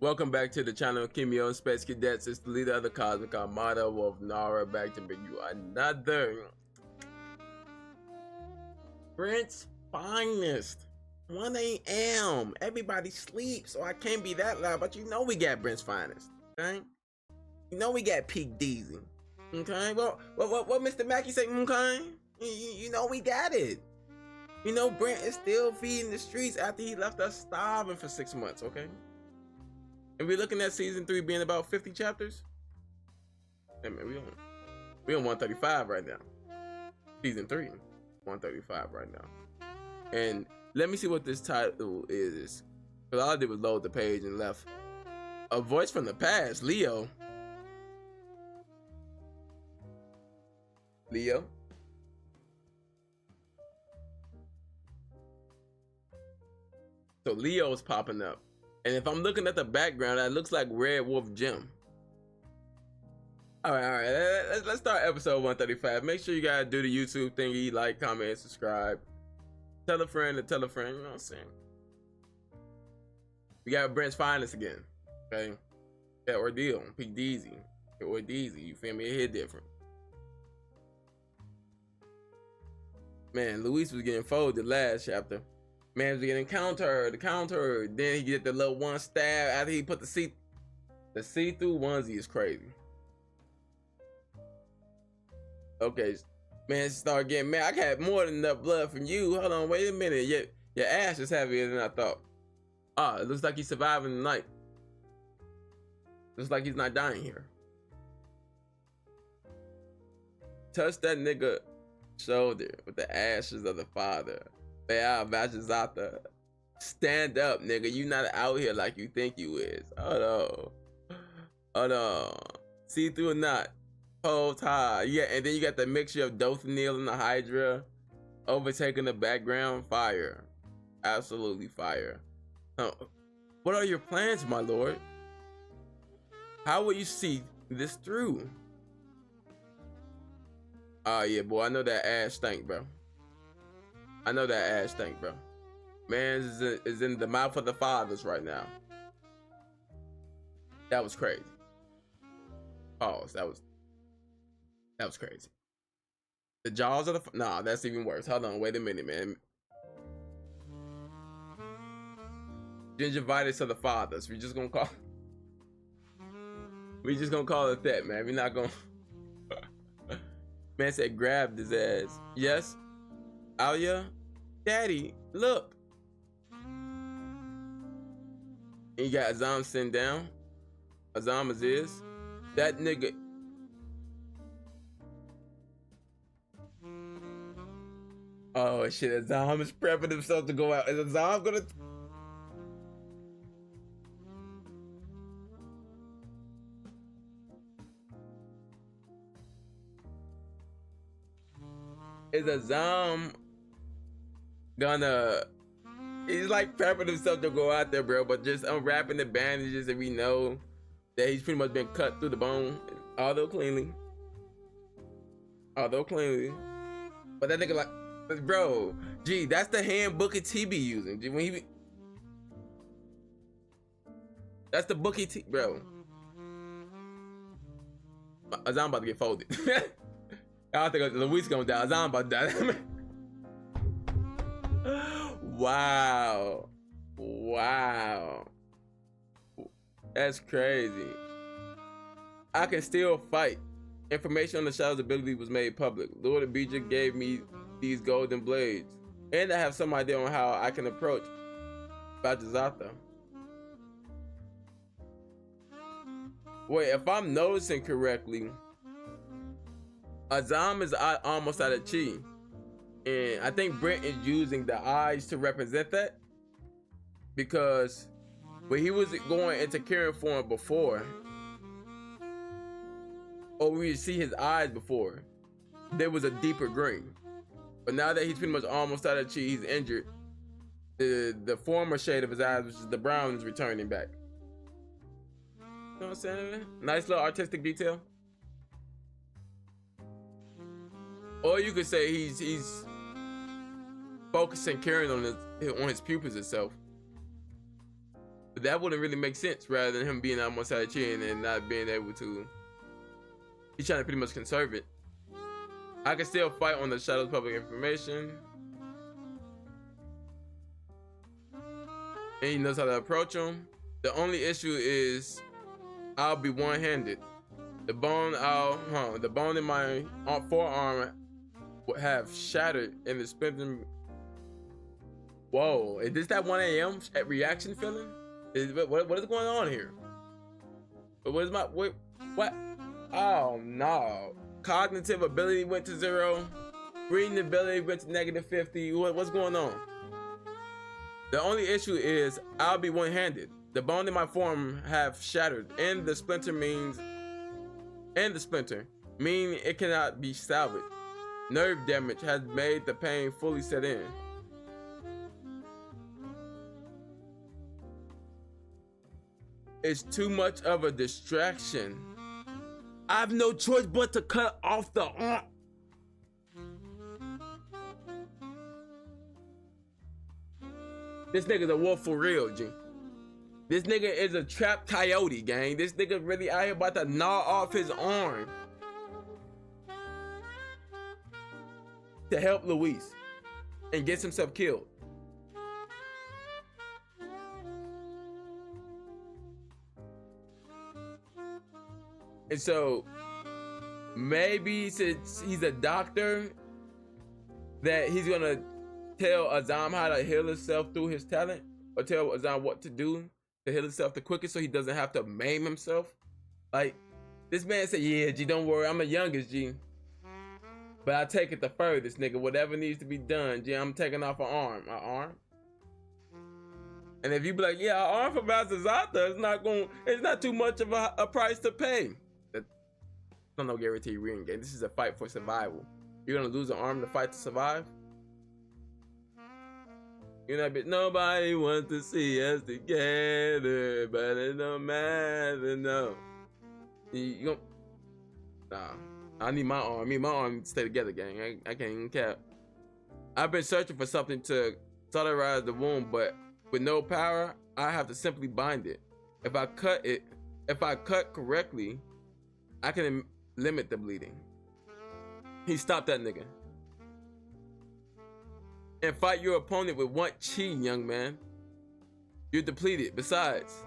Welcome back to the channel, Kimio Space Cadets. It's the leader of the Cosmic Armada, wolphnara, back to bring you another Brent's finest. 1 a.m. Everybody sleeps, so I can't be that loud, but you know we got Brent's finest, okay? You know we got k.o.d.e, okay? What Mr. Mackey say, okay? You know we got it. You know Brent is still feeding the streets after he left us starving for 6 months, okay? And we're looking at season 3 being about 50 chapters. Hey man, we on 135 right now. Season 3, 135 right now. And let me see what this title is. Because all I did was load the page and left. A voice from the past, Leo. Leo. So Leo's popping up. And if I'm looking at the background, that looks like Red Wolf Jim. All right. Let's start episode 135. Make sure you guys do the YouTube thingy, like, comment, subscribe. Tell a friend to tell a friend, you know what I'm saying? We got Brent's finest again, okay? That ordeal, k.o.d.e, k.o.d.e, you feel me? It hit different. Man, Louise was getting folded last chapter. Man was getting countered. Then he get the little one stab after he put the see-through onesie is crazy. Okay, man, start getting mad. I got more than enough blood from you. Hold on, wait a minute. Your ass is heavier than I thought. Ah, it looks like he's surviving the night. Looks like he's not dying here. Touch that nigga shoulder with the ashes of the father. Vaal Vajezatha. Stand up, nigga. You not out here like you think you is. Hold on. See through or not. Hold high. Yeah, and then you got the mixture of Dothanil and the Hydra overtaking the background. Fire. Absolutely fire. What are your plans, my lord? How will you see this through? Oh yeah, boy. I know that ass stank, bro. I know that ass stank, bro. Man is in the mouth of the fathers right now. That was crazy. Pause. That was crazy. The jaws of the nah, that's even worse. Hold on, wait a minute, man. Gingivitis of the fathers. We just gonna call it that, man. We're not gonna Man said grabbed his ass. Yes. Alia, daddy, look. And you got Azam sitting down. Azam is that nigga. Oh shit, Azam is prepping himself to go out. Is Azam gonna? Is Azam gonna? He's like prepping himself to go out there, bro, but just unwrapping the bandages, and we know that he's pretty much been cut through the bone, although cleanly. But that nigga like, bro, gee, that's the hand Booker T be using. When he be, that's the Booker T, bro. Azam about to get folded. I don't think Louise gonna die. Azam about to die. Wow. That's crazy. I can still fight. Information on the Shadow's ability was made public. Lord Abijah gave me these golden blades. And I have some idea on how I can approach Vagezatha. Wait, if I'm noticing correctly, Azam is almost out of chi. And I think Brent is using the eyes to represent that, because when he was going into Karen form before, or we see his eyes before, there was a deeper green. But now that he's pretty much almost out of chi, he's injured, the former shade of his eyes, which is the brown, is returning back. You know what I'm saying? Nice little artistic detail. Or you could say he's focusing Karen on his pupils itself. But that wouldn't really make sense rather than him being on one side of the chin and not being able to. He's trying to pretty much conserve it. I can still fight on the Shadow's public information. And he knows how to approach him. The only issue is I'll be one-handed. The bone in my forearm would have shattered in the splinter. Whoa, is this that 1 a.m. reaction feeling? What is going on here? What is my what? Oh no. Cognitive ability went to 0. Reading ability went to -50. What's going on? The only issue is I'll be one-handed. The bone in my forearm have shattered, and the splinter means it cannot be salvaged. Nerve damage has made the pain fully set in. It's too much of a distraction. I have no choice but to cut off the arm. This nigga's a wolf for real, G. This nigga is a trapped coyote, gang. This nigga really out here about to gnaw off his arm to help Louise and gets himself killed. And so maybe since he's a doctor, that he's gonna tell Azam how to heal himself through his talent, or tell Azam what to do to heal himself the quickest so he doesn't have to maim himself. Like, this man said, yeah, G, don't worry, I'm the youngest, G. But I take it the furthest, nigga. Whatever needs to be done, G, I'm taking off an arm. An arm? And if you be like, yeah, an arm for Vagezatha, it's not too much of a price to pay. That's no guarantee win game. This is a fight for survival. You're gonna lose an arm to fight to survive? You know, but nobody wants to see us together, but it don't matter, no. You nah, I need my arm. I mean, my arm to stay together, gang. I can't even cap. I've been searching for something to solidarize the wound, but with no power, I have to simply bind it. If I cut correctly, I can limit the bleeding. He stopped that nigga. And fight your opponent with 1 chi, young man. You're depleted. Besides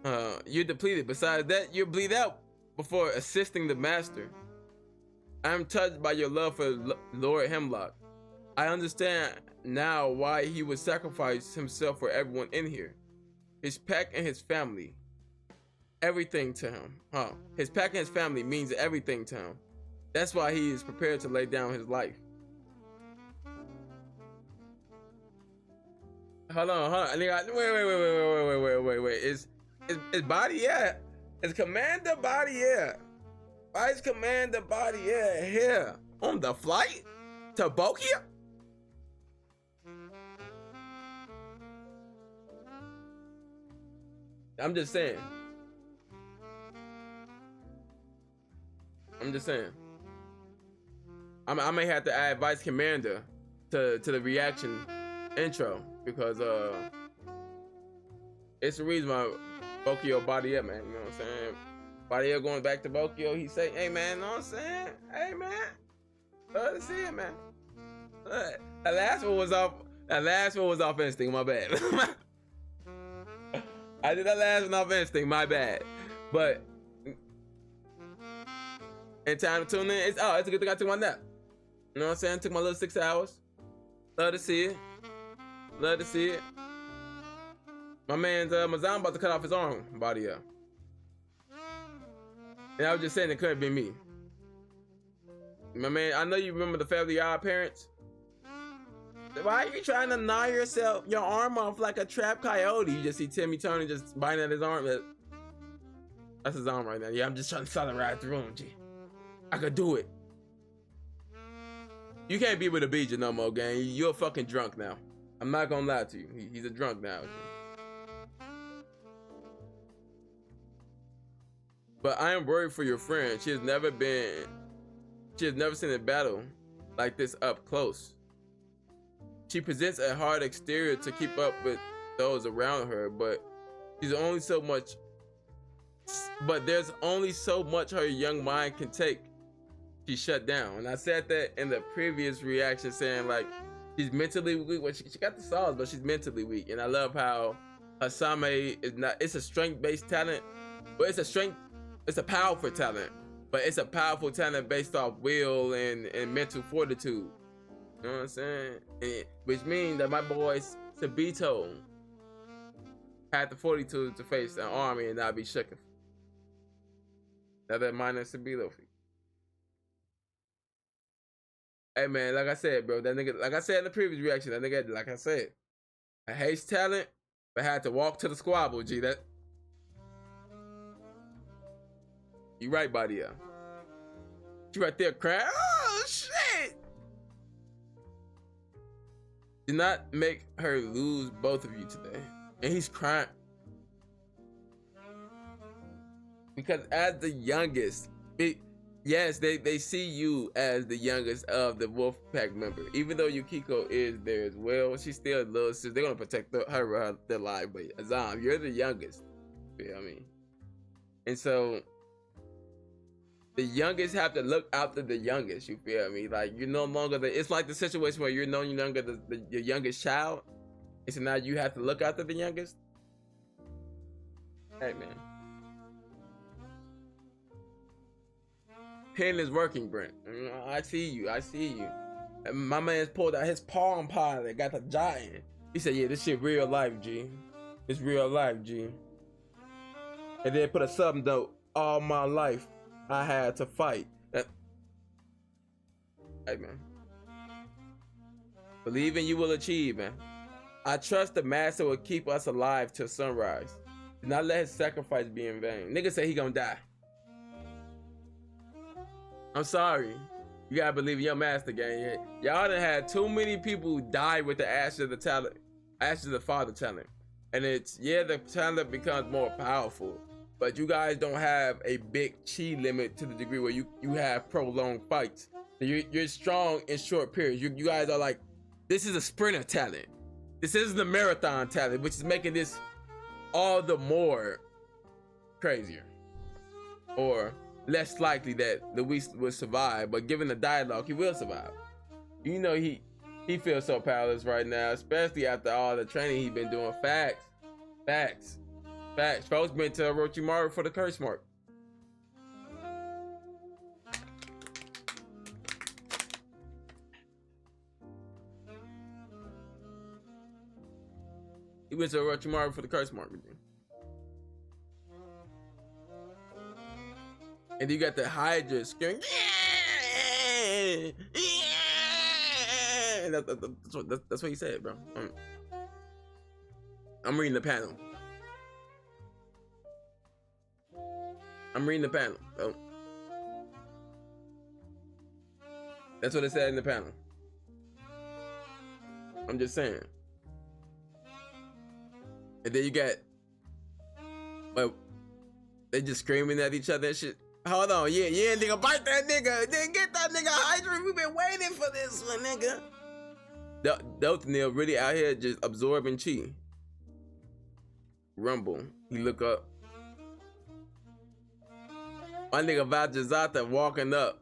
that, you'll bleed out before assisting the master. I am touched by your love for Lord Hemlock. I understand now why he would sacrifice himself for everyone in here. His pack and his family. Everything to him. His pack and his family means everything to him. That's why he is prepared to lay down his life. Hold on. Wait. Is Body at? Is Commander Body at? Why is Commander Body at here? On the flight to Bokia? I'm just saying. I may have to add Vice Commander to the reaction intro, because it's the reason why Bokio Body up, man. You know what I'm saying? Body up going back to Bokio, he say, hey man, you know what I'm saying? Hey man, love to see it, man. That last one was off instinct, my bad. I did that last one off instinct, my bad. But in time to tune in, it's a good thing I took my nap. You know what I'm saying? Took my little 6 hours. Love to see it. My man's Mazam about to cut off his arm, Body up. And I was just saying it couldn't be me. My man, I know you remember the Family Odd Parents. Why are you trying to gnaw your arm off like a trapped coyote? You just see Timmy Turner just biting at his arm. That's his arm right now. Yeah, I'm just trying to solidarize the room, G. I could do it. You can't be with a Bija no more, gang. You're a fucking drunk now. I'm not gonna lie to you. He's a drunk now. But I am worried for your friend. She has never seen a battle like this up close. She presents a hard exterior to keep up with those around her, but there's only so much her young mind can take. She shut down. And I said that in the previous reaction, saying like she's mentally weak. Well, she got the sauce, but she's mentally weak. And I love how Asame is not. It's a strength-based talent, but it's a powerful talent, but it's a powerful talent based off will and mental fortitude. You know what I'm saying? Which means that my boy Sabito had the fortitude to face an army and not be shaken. Now that mine is Sabito. Hey man, like I said, bro, that nigga, like I said in the previous reaction, that nigga, like I said, I hate talent, but had to walk to the squabble, G. That you right, buddy. You right there crying. Oh shit! Did not make her lose both of you today. And he's crying. Because as the youngest, yes, they see you as the youngest of the wolf pack member. Even though Yukiko is there as well, she's still a little sister. They're gonna protect their life. But Azam, you're the youngest. You know what I mean? And so the youngest have to look after the youngest, you feel me? Like you're no longer it's like the situation where you're no longer the youngest child. And so now you have to look after the youngest. Hey man. Pen is working, Brent. I see you. And my man's pulled out his palm pilot, got the giant. He said, yeah, this shit real life, G. It's real life, G. And then put a sub note, all my life I had to fight. Hey man. Believe in you will achieve, man. I trust the master will keep us alive till sunrise. Do not let his sacrifice be in vain. Nigga say he gonna die. I'm sorry. You gotta believe in your master, gang. Y'all done had too many people die with the ashes of the talent, ashes of the father talent. And it's, yeah, the talent becomes more powerful, but you guys don't have a big chi limit to the degree where you have prolonged fights. So you're strong in short periods. You guys are like, this is a sprinter talent. This isn't a marathon talent, which is making this all the more crazier. Or less likely that Louise will survive, but given the dialogue, he will survive. You know he feels so powerless right now, especially after all the training he's been doing. Facts. Folks been to Orochimaru for the curse mark. He went to Orochimaru for the curse mark. And you got the Hydra screaming, yeah! And that's what he said, bro. I'm reading the panel. Oh. That's what it said in the panel. I'm just saying. And then you got, well, they just screaming at each other and shit. Hold on, yeah, nigga, bite that nigga. Then get that nigga Hydra. We've been waiting for this one, nigga. Dothanil really out here just absorbing chi. Rumble. He look up. My nigga Vagezatha walking up.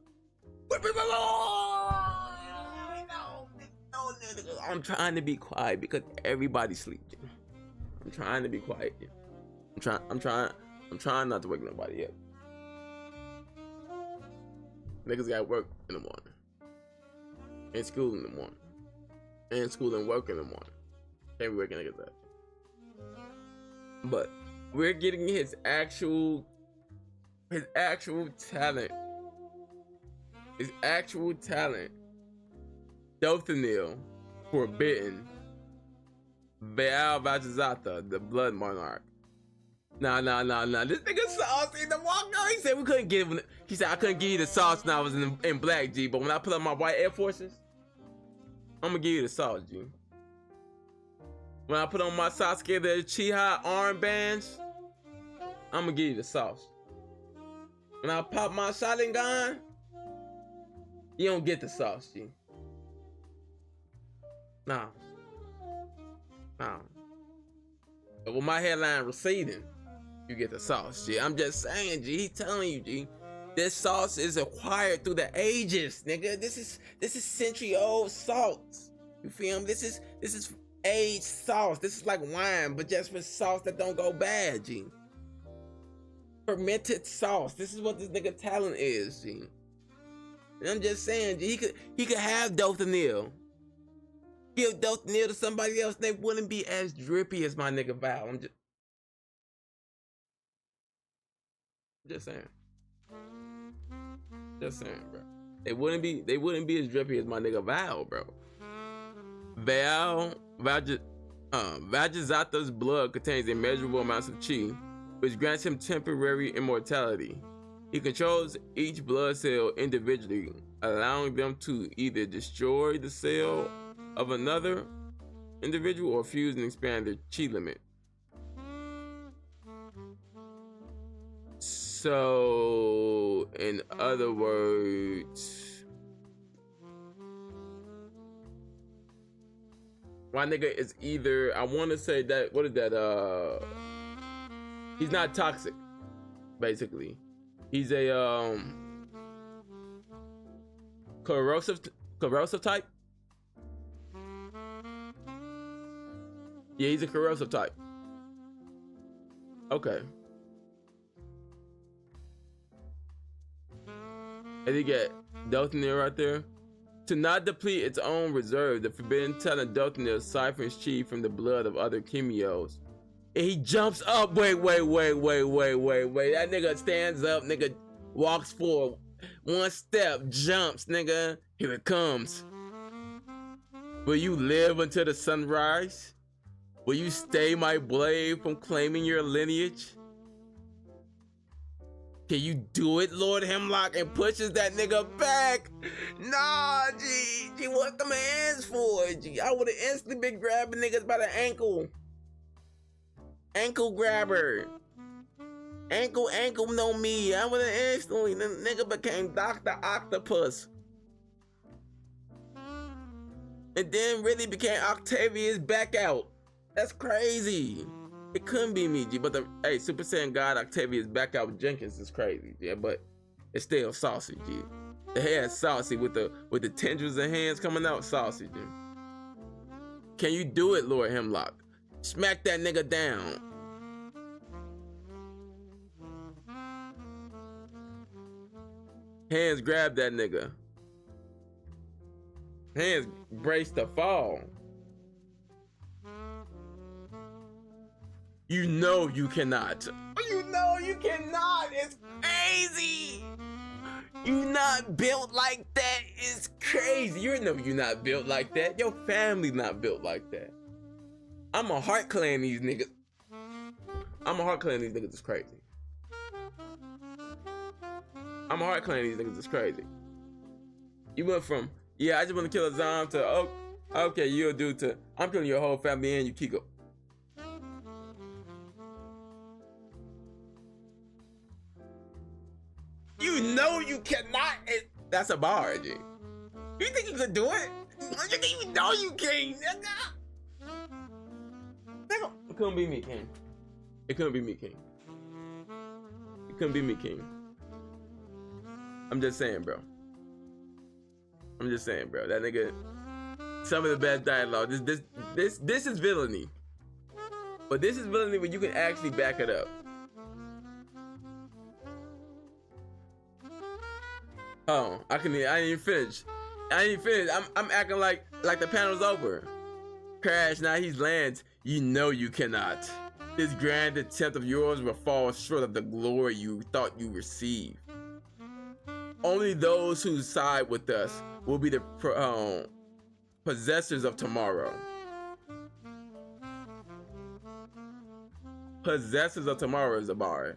I'm trying to be quiet because everybody's sleeping. I'm trying to be quiet. I'm trying not to wake nobody up. Niggas got work in the morning. And school in the morning. And school and work in the morning. Can't be waking niggas up. But we're getting his actual talent. His actual talent. Dothanil, forbidden. Vaal Vajezatha, the blood monarch. Nah. This nigga saucy. The walker, he said we couldn't give him. He said I couldn't give you the sauce when I was in black, G. But when I put on my white Air Forces, I'm gonna give you the sauce, G. When I put on my Sasuke the Uchiha armbands, I'm gonna give you the sauce. When I pop my Sharingan, you don't get the sauce, G. No. No. But with my hairline receding, you get the sauce, G. I'm just saying, G. He's telling you, G. This sauce is acquired through the ages, nigga. This is century-old sauce. You feel me? This is aged sauce. This is like wine, but just for sauce that don't go bad, G. Fermented sauce. This is what this nigga talent is, G. And I'm just saying, G. He could have Dothanil. Give Dothanil to somebody else, they wouldn't be as drippy as my nigga Vaal. I'm just saying. Just saying, bro. They wouldn't be as drippy as my nigga Vaal, bro. Vajezatha's blood contains immeasurable amounts of chi, which grants him temporary immortality. He controls each blood cell individually, allowing them to either destroy the cell of another individual or fuse and expand their chi limit. So, in other words, my nigga is either, I want to say that, what is that, he's not toxic, basically. He's a, corrosive type. Yeah, he's a corrosive type. Okay. And you get Dothanil right there. To not deplete its own reserve, the forbidden talent Dothanil siphons chi from the blood of other chemios. And he jumps up. Wait. That nigga stands up, nigga walks forward. One step, jumps, nigga. Here it comes. Will you live until the sunrise? Will you stay my blade from claiming your lineage? Can you do it, Lord Hemlock? And pushes that nigga back. Nah, G, what them hands for, G? I would've instantly been grabbing niggas by the ankle. Ankle grabber. Ankle no me. I would've instantly, the nigga became Dr. Octopus. And then really became Octavius back out. That's crazy. It couldn't be me, G, but the Super Saiyan God Octavius back out with Jenkins is crazy, yeah, but it's still saucy, G. The hair is saucy with the tendrils and hands coming out, saucy, G. Can you do it, Lord Hemlock? Smack that nigga down. Hands grab that nigga. Hands brace to fall. You know you cannot. You know you cannot. It's crazy. You not built like that. It's crazy. You know you're not built like that. Your family not built like that. I'm a heart clan these niggas. It's crazy. I'm a heart clan these niggas. It's crazy. You went from, yeah, I just want to kill a zombie to, oh, okay, you'll do to, I'm killing your whole family and you Kiko. You know you cannot. That's a bar, G. You think you could do it? You know you can't, nigga. It couldn't be me, King. It couldn't be me, King. It couldn't be me, King. I'm just saying, bro. That nigga. Some of the best dialogue. This is villainy. But this is villainy when you can actually back it up. Oh, I ain't even finished. I'm acting like the panel's over. Crash, now he lands. You know you cannot. This grand attempt of yours will fall short of the glory you thought you received. Only those who side with us will be the possessors of tomorrow. Possessors of tomorrow is a bar.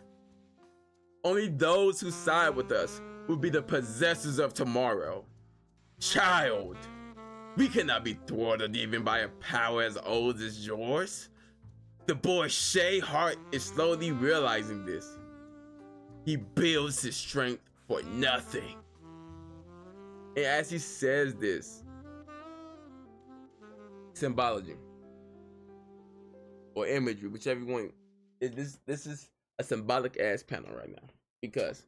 Only those who side with us will be the possessors of tomorrow. Child, we cannot be thwarted even by a power as old as yours. The boy Shay Hart is slowly realizing this. He builds his strength for nothing. And as he says this, symbology or imagery, whichever one. This is a symbolic ass panel right now because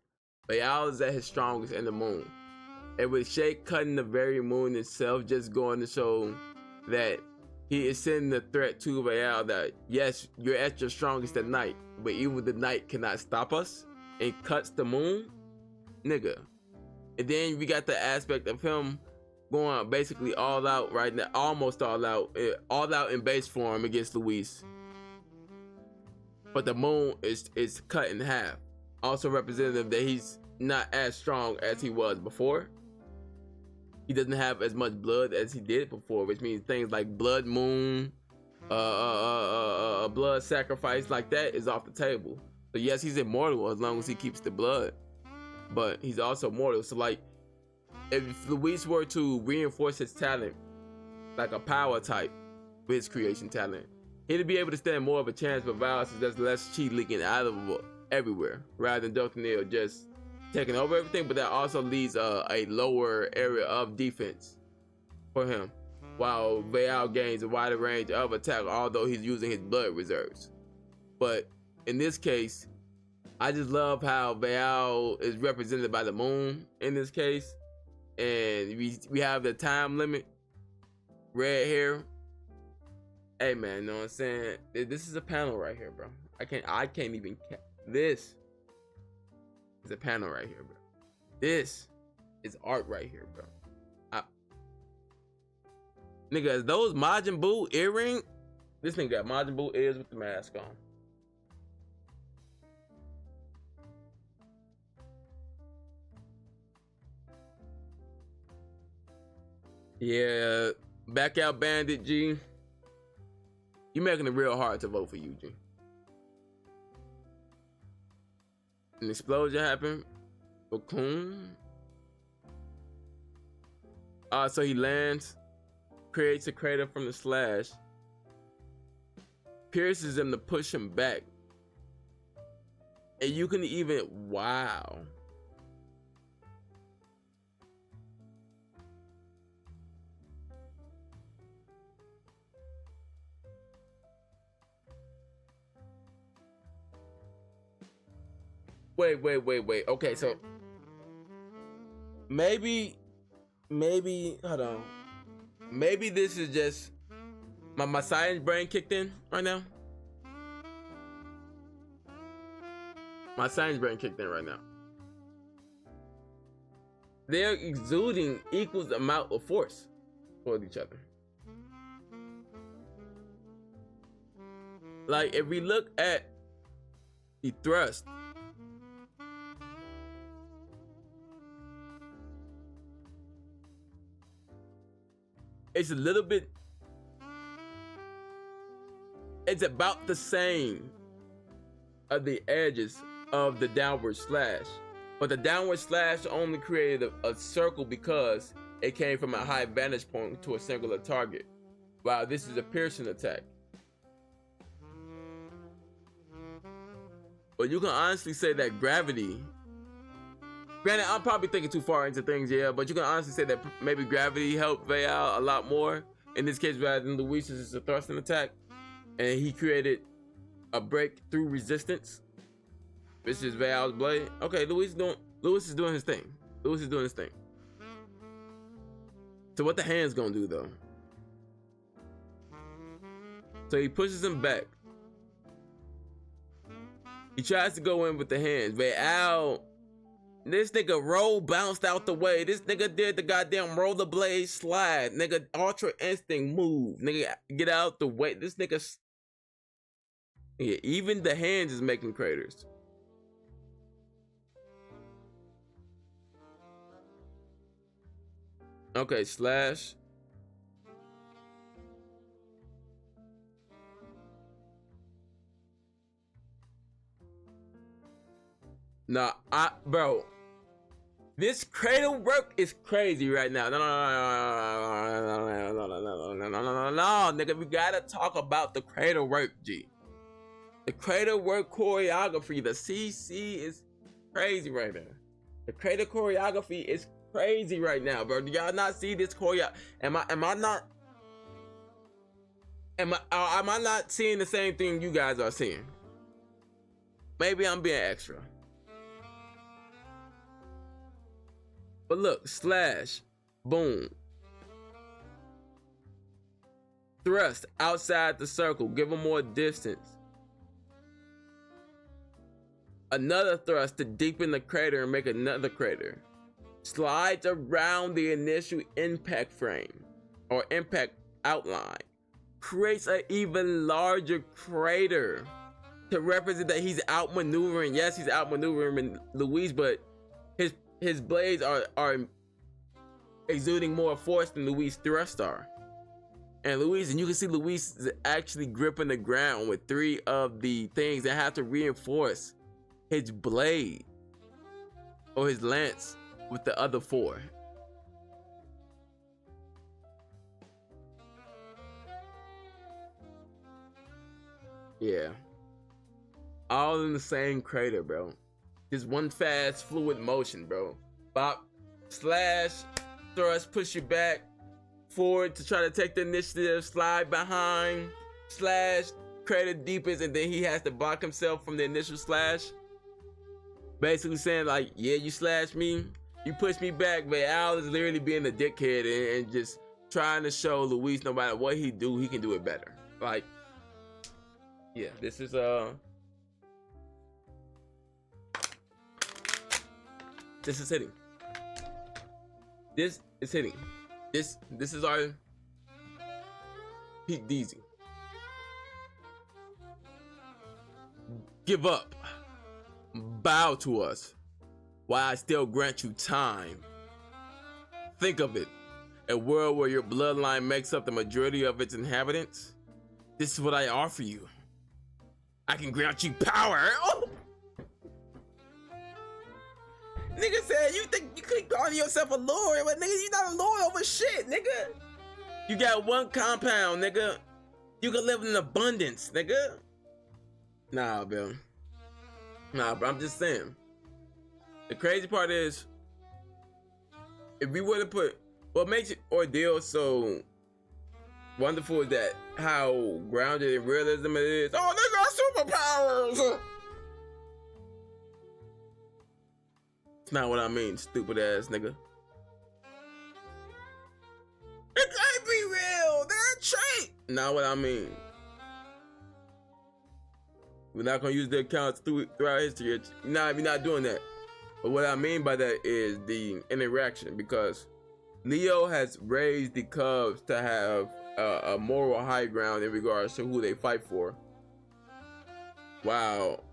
Vaal is at his strongest in the moon, and with Shake cutting the very moon itself, just going to show that he is sending the threat to Vaal that yes, you're at your strongest at night, but even the night cannot stop us, and cuts the moon, nigga. And then we got the aspect of him going basically all out right now, almost all out in base form against Louise. But the moon is cut in half, also representative that he's not as strong as he was before. He doesn't have as much blood as he did before, which means things like blood moon, blood sacrifice like that is off the table. So yes, he's immortal as long as he keeps the blood, but he's also mortal. So like, if Louise were to reinforce his talent, like a power type with his creation talent, he'd be able to stand more of a chance for Vaal since there's less chi leaking out of everywhere, rather than Dr. just taking over everything. But that also leaves a lower area of defense for him, while Vaal gains a wider range of attack, although he's using his blood reserves. But in this case, I just love how Vaal is represented by the moon in this case, and we have the time limit, red hair. Hey man, you know what I'm saying? This is a panel right here, bro. I can't even. This is a panel right here, bro. This is art right here, bro. Nigga, is those Majin Buu earring? This nigga got Majin Buu ears with the mask on. Yeah, back out Bandit G. You making it real hard to vote for you, G. An explosion happened. Cocoon. So he lands, creates a crater from the slash, pierces him to push him back. And you can even, wow. Wait. Okay, so maybe, hold on. Maybe this is just my science brain kicked in right now. My science brain kicked in right now. They're exuding equal amount of force toward each other. Like if we look at the thrust, it's a little bit, it's about the same of the edges of the downward slash, but the downward slash only created a circle because it came from a high vantage point to a singular target. Wow, this is a piercing attack. But you can honestly say that gravity, granted, I'm probably thinking too far into things, yeah, but you can honestly say that maybe gravity helped Vaal a lot more. In this case, rather than Louise's, it's a thrusting attack. And he created a breakthrough resistance, which is Vaal's blade. Okay, Louise is doing his thing. Louise is doing his thing. So what the hand's gonna do though? So he pushes him back. He tries to go in with the hands. Vaal, this nigga bounced out the way. This nigga did the goddamn rollerblade slide. Nigga, ultra instinct move. Nigga, get out the way. This nigga, yeah, even the hands is making craters. Okay, slash. Nah, bro, this cradle work is crazy right now. No, nigga, we gotta talk about the cradle work, G. The cradle work choreography, the CC is crazy right now. The cradle choreography is crazy right now, bro. Do y'all not see this choreo? Am I not? Am I not seeing the same thing you guys are seeing? Maybe I'm being extra. But look, slash, boom. Thrust outside the circle, give him more distance. Another thrust to deepen the crater and make another crater. Slides around the initial impact frame or impact outline. Creates an even larger crater to represent that he's outmaneuvering. Yes, he's outmaneuvering Louise, but his blades are exuding more force than Louise's thrust are. And you can see Louise is actually gripping the ground with 3 of the things that have to reinforce his blade or his lance with the other 4. Yeah. All in the same crater, bro. Just one fast fluid motion, bro. Bop, slash, thrust, push you back, forward to try to take the initiative, slide behind, slash, crater deepens, and then he has to block himself from the initial slash. Basically saying like, yeah, you slashed me, you pushed me back, but Al is literally being a dickhead and just trying to show Louise no matter what he do, he can do it better. Like, yeah, this is hitting. This is hitting. This is our peak DZ. Give up. Bow to us while I still grant you time. Think of it. A world where your bloodline makes up the majority of its inhabitants. This is what I offer you. I can grant you power. Oh! Nigga said you think you could call yourself a lord, but nigga, you not a lord over shit, nigga. You got one compound, nigga. You can live in abundance, nigga. Nah, bro. Nah, bro, I'm just saying. The crazy part is, if we were to put, what makes it Ordeal so wonderful is that how grounded in realism it is. Oh, they got superpowers. It's not what I mean, stupid ass nigga. It can't be real. They're a trait. Not what I mean. We're not gonna use the accounts throughout history. We're not doing that. But what I mean by that is the interaction, because Leo has raised the Cubs to have a moral high ground in regards to who they fight for. Wow.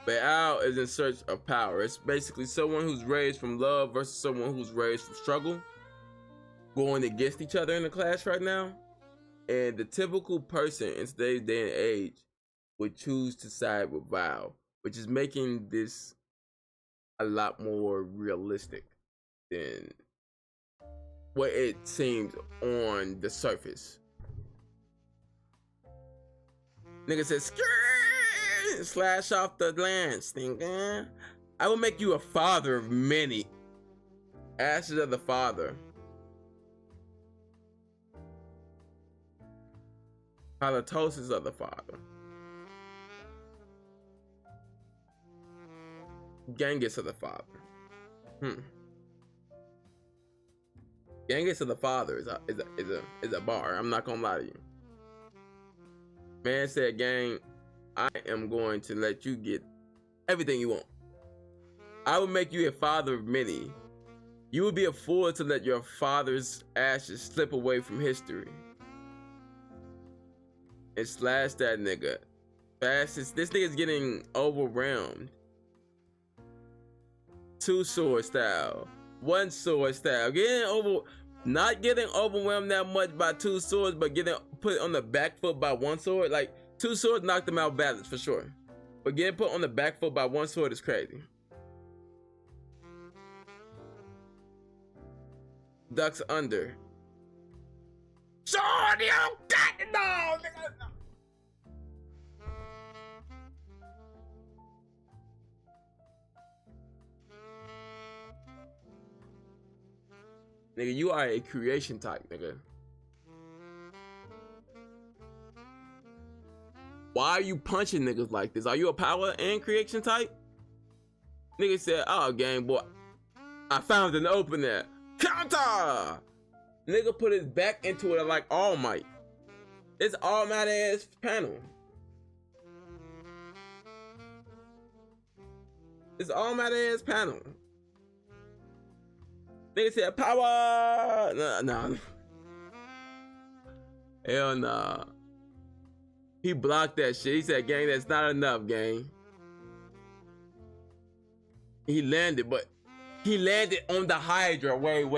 Vaal is in search of power. It's basically someone who's raised from love versus someone who's raised from struggle going against each other in the clash right now. And the typical person in today's day and age would choose to side with Vaal, which is making this a lot more realistic than what it seems on the surface. Nigga says, slash off the lance, nigga. I will make you a father of many. Ashes of the father. Halitosis of the father. Genghis of the father. Genghis of the father is a bar. I'm not gonna lie to you. Man said, gang, I am going to let you get everything you want. I will make you a father of many. You will be a fool to let your father's ashes slip away from history. And slash that nigga. Fastest. This nigga's getting overwhelmed. 2 sword style. 1 sword style. Not getting overwhelmed that much by 2 swords, but getting put on the back foot by 1 sword. Like 2 swords knocked them out balance for sure. But getting put on the back foot by 1 sword is crazy. Ducks under. Sword, you got it, no. Nigga, you are a creation type, nigga. why are you punching niggas like this? Are you a power and creation type? Nigga said, oh, gang boy, I found an opener. Counter! Nigga put his back into it like All Might. It's All Might ass panel. It's All Might ass panel. Nigga said, power! Nah. Hell nah. He blocked that shit. He said, gang, that's not enough, gang. He landed, but he landed on the Hydra. Wait.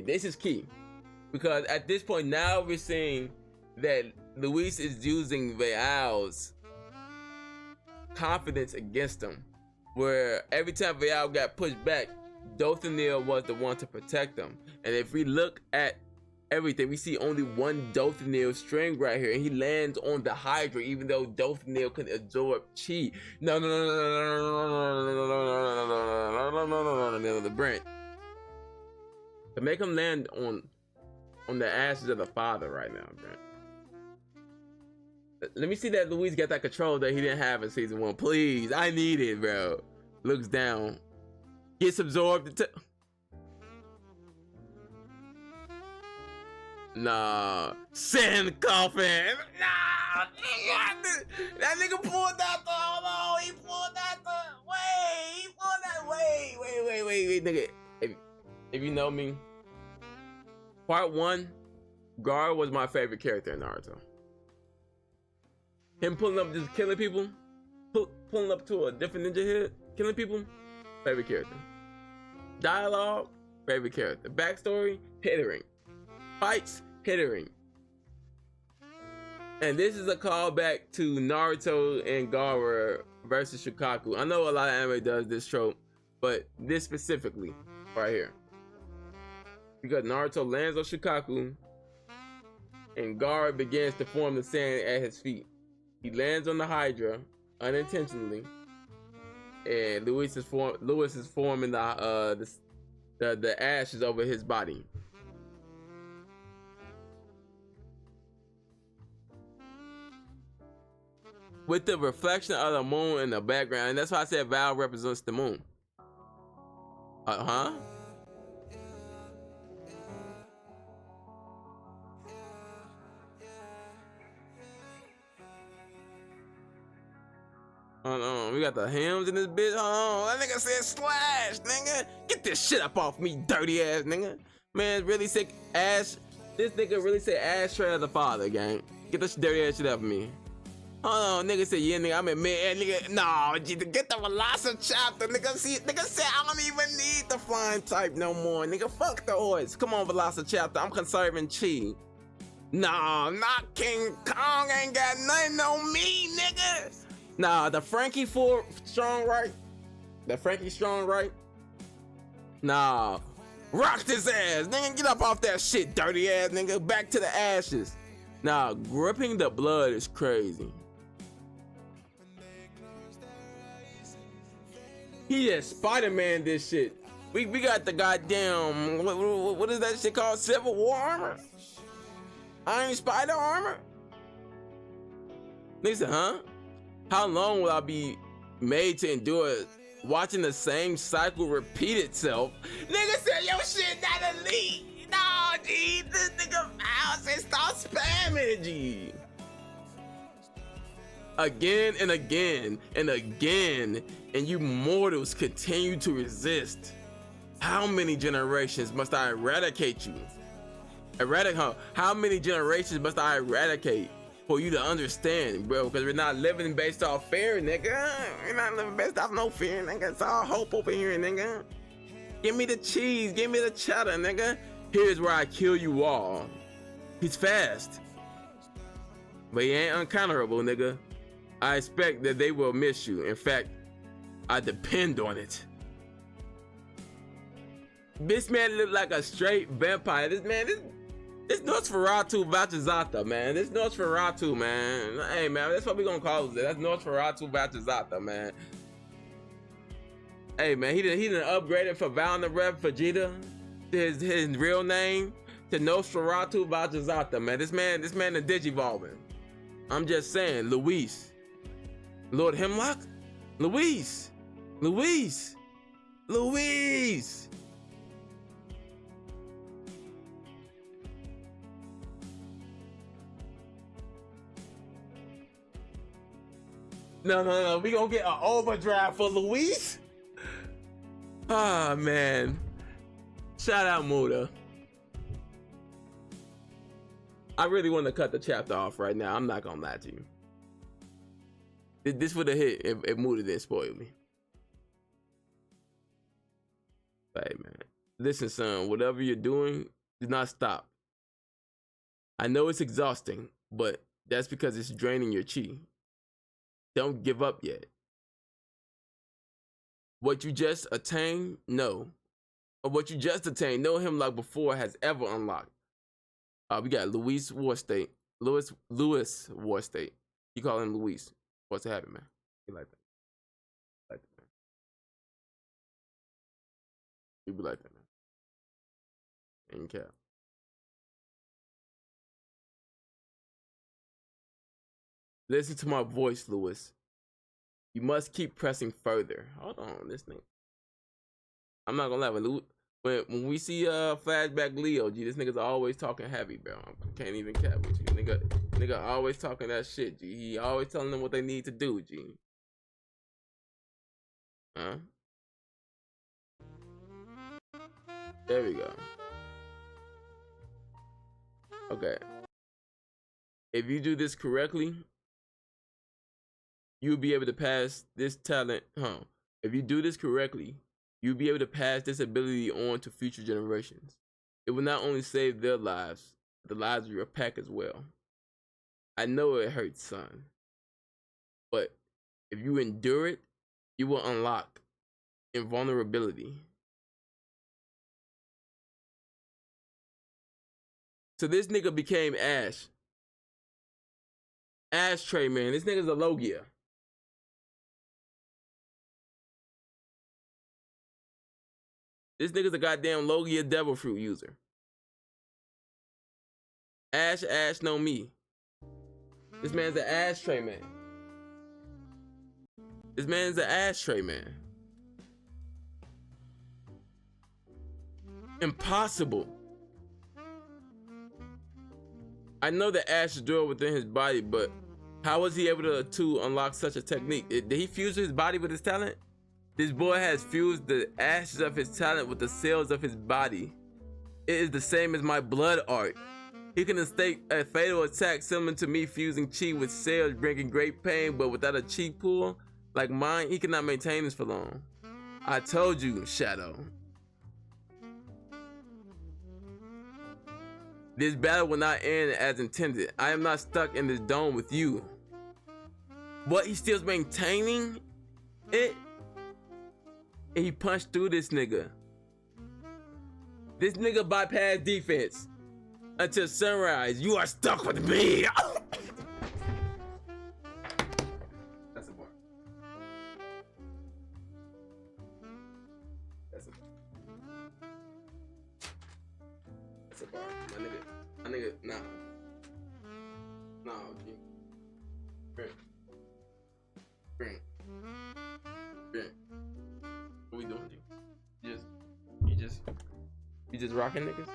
This is key. Because at this point, now we're seeing that Louise is using Vaal's confidence against him. Where every time Vaal got pushed back, Dothanil was the one to protect him. And if we look at everything, we see only one Dothanil string right here, and he lands on the Hydra, even though Dothanil can absorb chi. No, the Brent. To make him land on the ashes of the father right now, Brent. Let me see that Louise got that control that he didn't have in season 1. Please, I need it, bro. Looks down. Gets absorbed. Nah. Sand coffin. Nah. That nigga pulled out the. Hold on. He pulled out the. Wait. He pulled that. Wait, nigga. If you know me, part 1, Gar was my favorite character in Naruto. Him pulling up, just killing people, pulling up to a different ninja head, killing people, favorite character. Dialogue, favorite character. Backstory, hittering. Fights, hittering. And this is a callback to Naruto and Gaara versus Shukaku. I know a lot of anime does this trope, but this specifically, right here. Because Naruto lands on Shukaku, and Gaara begins to form the sand at his feet. He lands on the Hydra unintentionally, and Louise is forming the ashes over his body. With the reflection of the moon in the background, and that's why I said Vaal represents the moon. Hold on, we got the hymns in this bitch. Hold on, that nigga said slash, nigga. Get this shit up off me, dirty ass nigga. Man, really sick ass. This nigga really said ashtray of the father, gang. Get this dirty ass shit up of me. Hold on, nigga said, yeah, nigga, I'm in mid, nigga. No, get the Velocity chapter, nigga. See, nigga said, I don't even need the flying type no more, nigga. Fuck the horse. Come on, Velocity chapter. I'm conserving chi. Nah, not King Kong ain't got nothing on me, nigga. Nah, the Frankie strong right? The Frankie strong right? Nah. Rocked his ass, nigga. Get up off that shit, dirty ass nigga. Back to the ashes. Nah, gripping the blood is crazy. He just Spider-Man this shit. We got the goddamn, what is that shit called? Civil War armor? Iron Spider armor? Nigga said, huh? How long will I be made to endure watching the same cycle repeat itself? Nigga said, yo shit not elite. No, G, this nigga Vaal said stop spamming, G. Again and again and again, and you mortals continue to resist. How many generations must I eradicate you? How many generations must I eradicate for you to understand, bro? Because we're not living based off fear, nigga. We're not living based off no fear, nigga. It's all hope over here, nigga. Give me the cheese, give me the cheddar, nigga. Here's where I kill you all. He's fast, but he ain't uncounterable, nigga. I expect that they will miss you. In fact, I depend on it. This man looked like a straight vampire. This Nosferatu Vagezatha, man. This Nosferatu, man. Hey, man, that's what we gonna call it. That's Nosferatu Vagezatha, man. Hey, man, he done upgraded for Vaal the Rev Vegeta, his real name, to Nosferatu Vagezatha, man. This man is digivolving. I'm just saying, Louise. Lord Hemlock? Louise! Louise! Louise! No. We gonna get an overdrive for Louise? Ah, man. Shout out Muda. I really want to cut the chapter off right now. I'm not gonna lie to you. This would have hit if Muda didn't spoil me. Hey, man. Listen, son. Whatever you're doing, do not stop. I know it's exhausting, but that's because it's draining your chi. Don't give up yet. What you just attained, no. Or what you just attained, no Hemlock before has ever unlocked. We got Louise War State. Louis War State. You call him Louise. What's happening, man? You like that? Like that, man. You be like that, man. Ain't cap. Listen to my voice, Louis. You must keep pressing further. Hold on, this nigga. I'm not gonna lie. When we see flashback Leo, G, this nigga's always talking heavy, bro. I can't even cap with you. Nigga always talking that shit, G. He always telling them what they need to do, G. Huh? There we go. Okay. If you do this correctly, you'll be able to pass this talent, If you do this correctly, you'll be able to pass this ability on to future generations. It will not only save their lives, but the lives of your pack as well. I know it hurts, son. But if you endure it, you will unlock invulnerability. So this nigga became Ash. Ashtray, man. This nigga's a Logia. This nigga's a goddamn Logia devil fruit user. Ash know me. This man's an ashtray man. This man's an ashtray man. Impossible. I know that Ash is dwelled within his body, but how was he able to unlock such a technique? Did he fuse his body with his talent? This boy has fused the ashes of his talent with the cells of his body. It is the same as my blood art. He can escape a fatal attack similar to me fusing chi with cells, bringing great pain, but without a chi pool like mine, he cannot maintain this for long. I told you, Shadow. This battle will not end as intended. I am not stuck in this dome with you. What, he still maintaining it? And he punched through this nigga. This nigga bypassed defense. Until sunrise, you are stuck with me. That's a bar. That's a bar. My nigga, nah. Nah, G. Brent. What we doing, G? You just rocking niggas?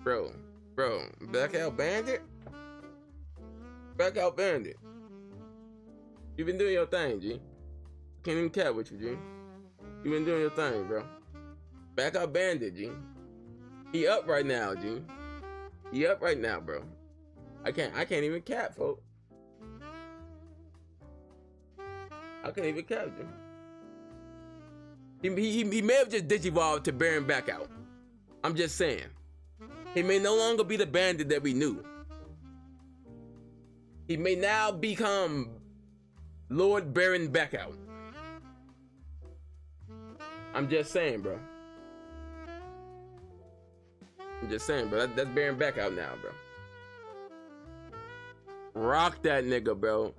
Bro, back out bandit? Back out bandit. You been doing your thing, G. Can't even cap with you, G. You been doing your thing, bro. Back out bandit, G. He up right now, G. He up right now, bro. I can't even cap, folks. I can't even cap, G. He may have just digivolved to Baron back out. I'm just saying. He may no longer be the bandit that we knew. He may now become Lord Baron Backout. I'm just saying, bro. I'm just saying, bro. That's Baron Backout now, bro. Rock that nigga, bro.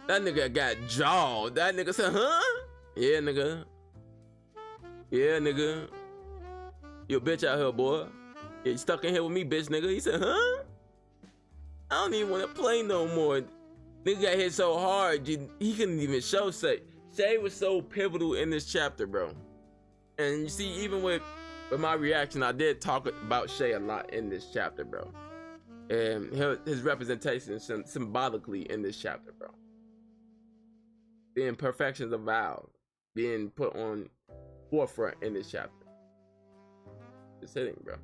That nigga got jawed. That nigga said, huh? Yeah, nigga. Yeah, nigga. You a bitch out here, boy. Yeah, you stuck in here with me, bitch, nigga. He said, huh? I don't even want to play no more. Nigga got hit so hard, he couldn't even show Shay. Shay was so pivotal in this chapter, bro. And you see, even with my reaction, I did talk about Shay a lot in this chapter, bro. And his representation symbolically in this chapter, bro. The imperfections of Vaal being put on forefront in this chapter. It's hitting, bro.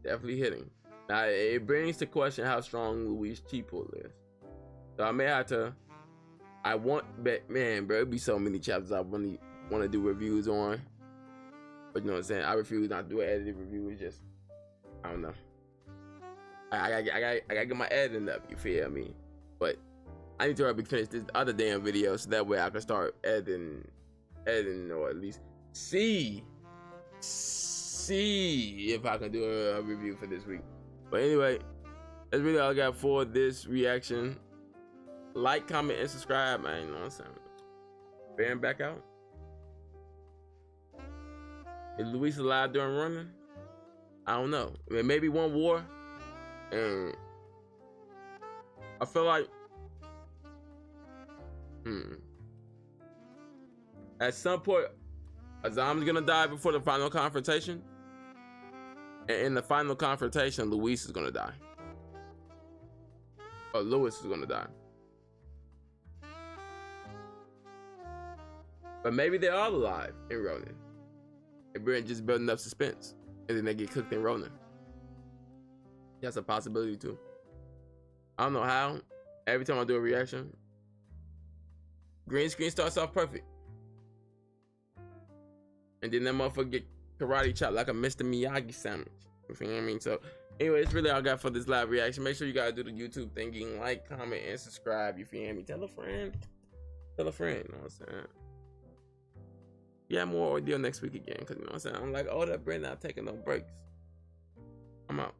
Definitely hitting. Now, it brings to question how strong Louise Hemlock is. So I may have to, man, bro, it'd be so many chapters I want to do reviews on. But you know what I'm saying? I refuse not to do an edited review. It's just, I don't know. I gotta get my editing up, you feel me? But I need to already finish this other damn video so that way I can start editing, or at least see if I can do a review for this week. But anyway, that's really all I got for this reaction. Like, comment, and subscribe, man. You know what I'm saying? Brent back out. Is Louise alive during running? I don't know. I mean, maybe one war. And I feel like at some point Azam's gonna die before the final confrontation. And in the final confrontation, Louise is gonna die. Or Louis is gonna die. But maybe they're all alive in Ronin. And Brent just building up suspense. And then they get cooked in Ronin. That's a possibility too. I don't know how. Every time I do a reaction, green screen starts off perfect. And then that motherfucker get karate chopped like a Mr. Miyagi sandwich. You feel what I mean? So anyway, it's really all I got for this live reaction. Make sure you guys do the YouTube thinking, like, comment, and subscribe. You feel me? Tell a friend. Tell a friend. You know what I'm saying? Yeah, more Ordeal next week again. Because you know what I'm saying? I'm like, oh, that Brent not taking no breaks. I'm out.